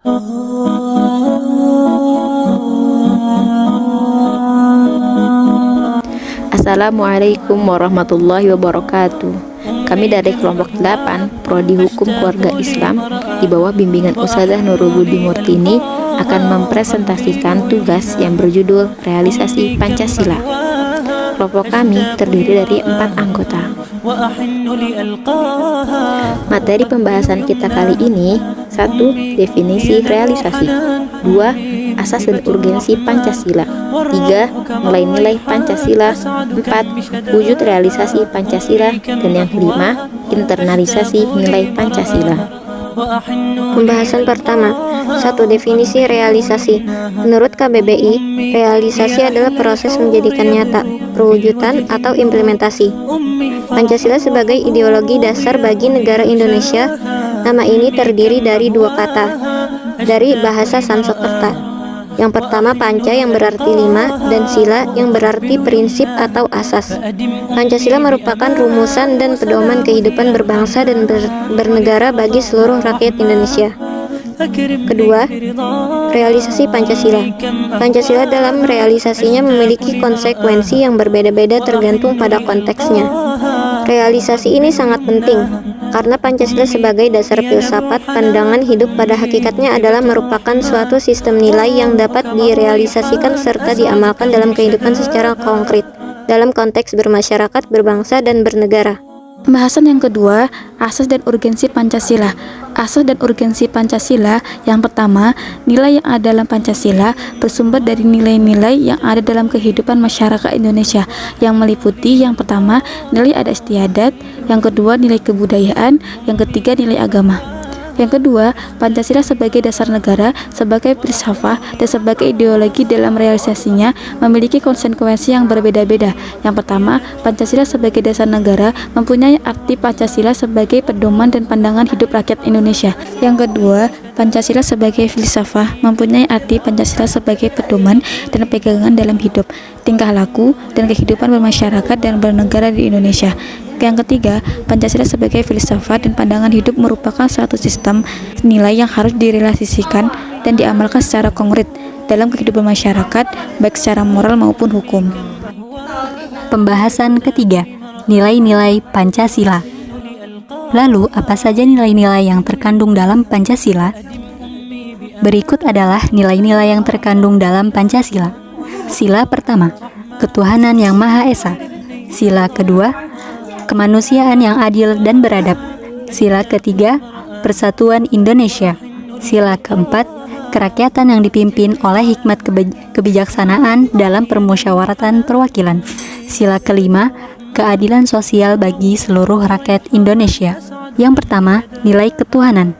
Assalamualaikum warahmatullahi wabarakatuh. Kami dari kelompok 8 Prodi Hukum Keluarga Islam di bawah bimbingan Ustadzah Nurul Budi Murtini akan mempresentasikan tugas yang berjudul Realisasi Pancasila. Kelompok kami terdiri dari 4 anggota. Materi pembahasan kita kali ini: 1. Definisi realisasi. 2. Asas dan urgensi Pancasila. 3. Nilai-nilai Pancasila. 4. Wujud realisasi Pancasila. Dan yang kelima, internalisasi nilai Pancasila. Pembahasan pertama. 1. Definisi realisasi. Menurut KBBI, realisasi adalah proses menjadikan nyata, perwujudan atau implementasi Pancasila sebagai ideologi dasar bagi negara Indonesia. Nama ini terdiri dari 2 kata dari bahasa Sanskerta. Yang pertama panca yang berarti 5 dan sila yang berarti prinsip atau asas. Pancasila merupakan rumusan dan pedoman kehidupan berbangsa dan bernegara bagi seluruh rakyat Indonesia. Kedua, realisasi Pancasila. Pancasila dalam realisasinya memiliki konsekuensi yang berbeda-beda tergantung pada konteksnya. Realisasi ini sangat penting karena Pancasila sebagai dasar filsafat pandangan hidup pada hakikatnya adalah merupakan suatu sistem nilai yang dapat direalisasikan serta diamalkan dalam kehidupan secara konkret dalam konteks bermasyarakat, berbangsa, dan bernegara. Pembahasan yang kedua, asas dan urgensi Pancasila. Asas dan urgensi Pancasila. Yang pertama, nilai yang ada dalam Pancasila bersumber dari nilai-nilai yang ada dalam kehidupan masyarakat Indonesia, yang meliputi yang pertama, nilai adat istiadat, yang kedua, nilai kebudayaan, yang ketiga, nilai agama. Yang kedua, Pancasila sebagai dasar negara, sebagai filsafat, dan sebagai ideologi dalam realisasinya memiliki konsekuensi yang berbeda-beda. Yang pertama, Pancasila sebagai dasar negara mempunyai arti Pancasila sebagai pedoman dan pandangan hidup rakyat Indonesia. Yang kedua, Pancasila sebagai filsafat mempunyai arti Pancasila sebagai pedoman dan pegangan dalam hidup, tingkah laku, dan kehidupan bermasyarakat dan bernegara di Indonesia. Yang ketiga, Pancasila sebagai filsafat dan pandangan hidup merupakan suatu sistem nilai yang harus direalisasikan dan diamalkan secara konkret dalam kehidupan masyarakat, baik secara moral maupun hukum. Pembahasan ketiga, nilai-nilai Pancasila. Lalu, apa saja nilai-nilai yang terkandung dalam Pancasila? Berikut adalah nilai-nilai yang terkandung dalam Pancasila. Sila pertama, ketuhanan yang Maha Esa. Sila kedua, kemanusiaan yang adil dan beradab. Sila ketiga, persatuan Indonesia. Sila keempat, kerakyatan yang dipimpin oleh hikmat kebijaksanaan dalam permusyawaratan perwakilan. Sila kelima, keadilan sosial bagi seluruh rakyat Indonesia. Yang pertama, nilai ketuhanan.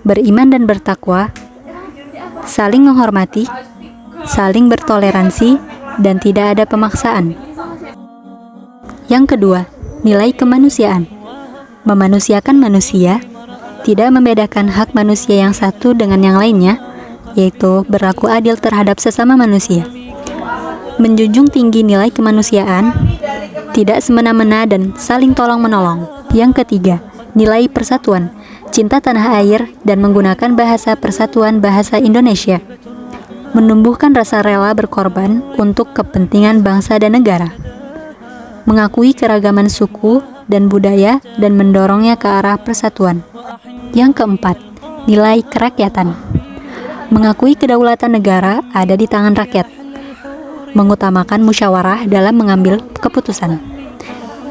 Beriman dan bertakwa, saling menghormati, saling bertoleransi, dan tidak ada pemaksaan. Yang kedua, nilai kemanusiaan. Memanusiakan manusia, tidak membedakan hak manusia yang satu dengan yang lainnya, yaitu berlaku adil terhadap sesama manusia. Menjunjung tinggi nilai kemanusiaan, tidak semena-mena dan saling tolong-menolong. Yang ketiga, nilai persatuan. Cinta tanah air dan menggunakan bahasa persatuan bahasa Indonesia. Menumbuhkan rasa rela berkorban untuk kepentingan bangsa dan negara. Mengakui keragaman suku dan budaya dan mendorongnya ke arah persatuan. Yang keempat, nilai kerakyatan. Mengakui kedaulatan negara ada di tangan rakyat. Mengutamakan musyawarah dalam mengambil keputusan.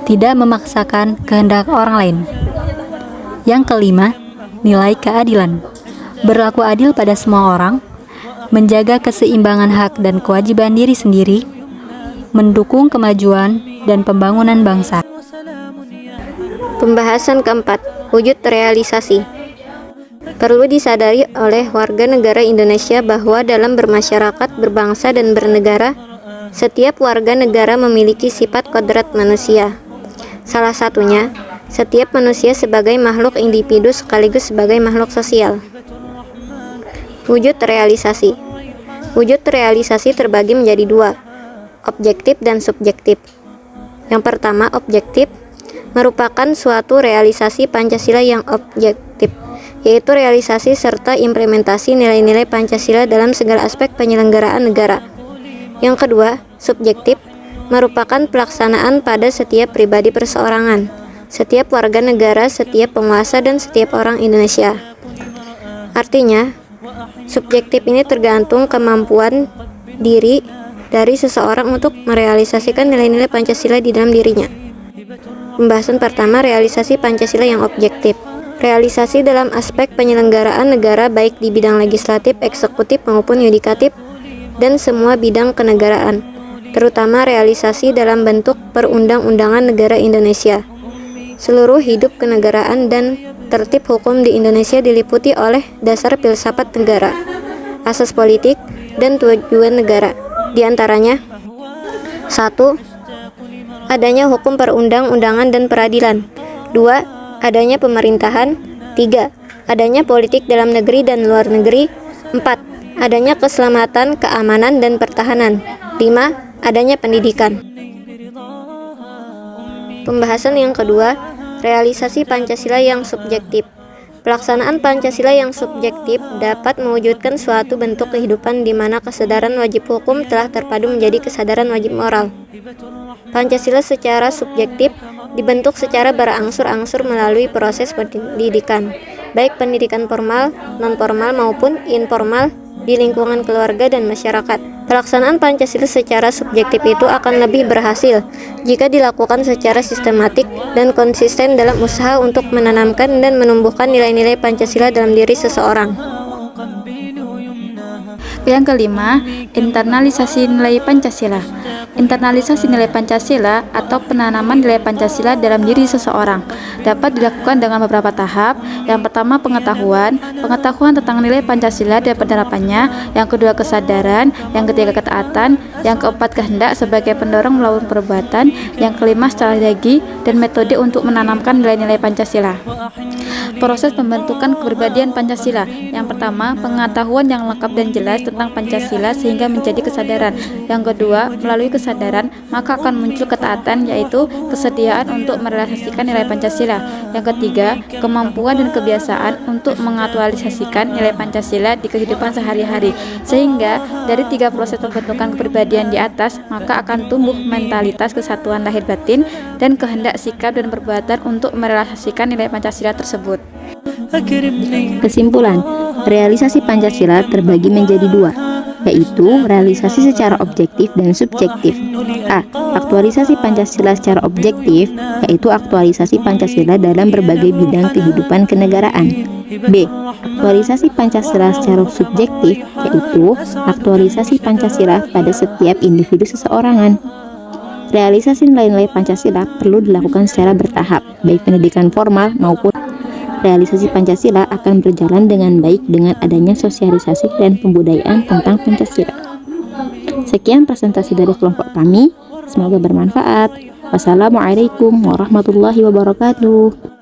Tidak memaksakan kehendak orang lain. Yang kelima, nilai keadilan. Berlaku adil pada semua orang. Menjaga keseimbangan hak dan kewajiban diri sendiri. Mendukung kemajuan dan pembangunan bangsa. Pembahasan keempat, wujud realisasi. Perlu disadari oleh warga negara Indonesia bahwa dalam bermasyarakat, berbangsa, dan bernegara, setiap warga negara memiliki sifat kodrat manusia. Salah satunya, setiap manusia sebagai makhluk individu sekaligus sebagai makhluk sosial. Wujud realisasi. Wujud realisasi terbagi menjadi 2, objektif dan subjektif. Yang pertama, objektif, merupakan suatu realisasi Pancasila yang objektif, yaitu realisasi serta implementasi nilai-nilai Pancasila dalam segala aspek penyelenggaraan negara. Yang kedua, subjektif, merupakan pelaksanaan pada setiap pribadi perseorangan, setiap warga negara, setiap penguasa, dan setiap orang Indonesia. Artinya, subjektif ini tergantung kemampuan diri dari seseorang untuk merealisasikan nilai-nilai Pancasila di dalam dirinya. Pembahasan pertama, realisasi Pancasila yang objektif. Realisasi dalam aspek penyelenggaraan negara baik di bidang legislatif, eksekutif, maupun yudikatif, dan semua bidang kenegaraan, terutama realisasi dalam bentuk perundang-undangan negara Indonesia. Seluruh hidup kenegaraan dan tertib hukum di Indonesia diliputi oleh dasar filsafat negara, asas politik, dan tujuan negara. Di antaranya, 1. Adanya hukum perundang-undangan dan peradilan. 2. Adanya pemerintahan. 3. Adanya politik dalam negeri dan luar negeri. 4. Adanya keselamatan, keamanan, dan pertahanan. 5. Adanya pendidikan. Pembahasan yang kedua, realisasi Pancasila yang subjektif. Pelaksanaan Pancasila yang subjektif dapat mewujudkan suatu bentuk kehidupan di mana kesadaran wajib hukum telah terpadu menjadi kesadaran wajib moral. Pancasila secara subjektif dibentuk secara berangsur-angsur melalui proses pendidikan, baik pendidikan formal, non-formal maupun informal di lingkungan keluarga dan masyarakat. Pelaksanaan Pancasila secara subjektif itu akan lebih berhasil jika dilakukan secara sistematik dan konsisten dalam usaha untuk menanamkan dan menumbuhkan nilai-nilai Pancasila dalam diri seseorang. Yang kelima, internalisasi nilai Pancasila. Internalisasi nilai Pancasila atau penanaman nilai Pancasila dalam diri seseorang dapat dilakukan dengan beberapa tahap. Yang pertama, pengetahuan tentang nilai Pancasila dan penerapannya. Yang kedua, kesadaran. Yang ketiga, ketaatan. Yang keempat, kehendak sebagai pendorong melawan perbuatan. Yang kelima, strategi dan metode untuk menanamkan nilai-nilai Pancasila. Proses pembentukan kepribadian Pancasila. Yang pertama, pengetahuan yang lengkap dan jelas tentang Pancasila sehingga menjadi kesadaran. Yang kedua, melalui kesadaran maka akan muncul ketaatan, yaitu kesediaan untuk merealisasikan nilai Pancasila. Yang ketiga, kemampuan dan kebiasaan untuk mengaktualisasikan nilai Pancasila di kehidupan sehari-hari. Sehingga dari 3 proses pembentukan kepribadian di atas maka akan tumbuh mentalitas kesatuan lahir batin dan kehendak sikap dan perbuatan untuk merealisasikan nilai Pancasila tersebut. Kesimpulan, realisasi Pancasila terbagi menjadi 2, yaitu realisasi secara objektif dan subjektif. A. Aktualisasi Pancasila secara objektif, yaitu aktualisasi Pancasila dalam berbagai bidang kehidupan kenegaraan. B. Aktualisasi Pancasila secara subjektif, yaitu aktualisasi Pancasila pada setiap individu seseorangan. Realisasi nilai-nilai Pancasila perlu dilakukan secara bertahap, baik pendidikan formal maupun realisasi Pancasila akan berjalan dengan baik dengan adanya sosialisasi dan pembudayaan tentang Pancasila. Sekian presentasi dari kelompok kami, semoga bermanfaat. Wassalamualaikum warahmatullahi wabarakatuh.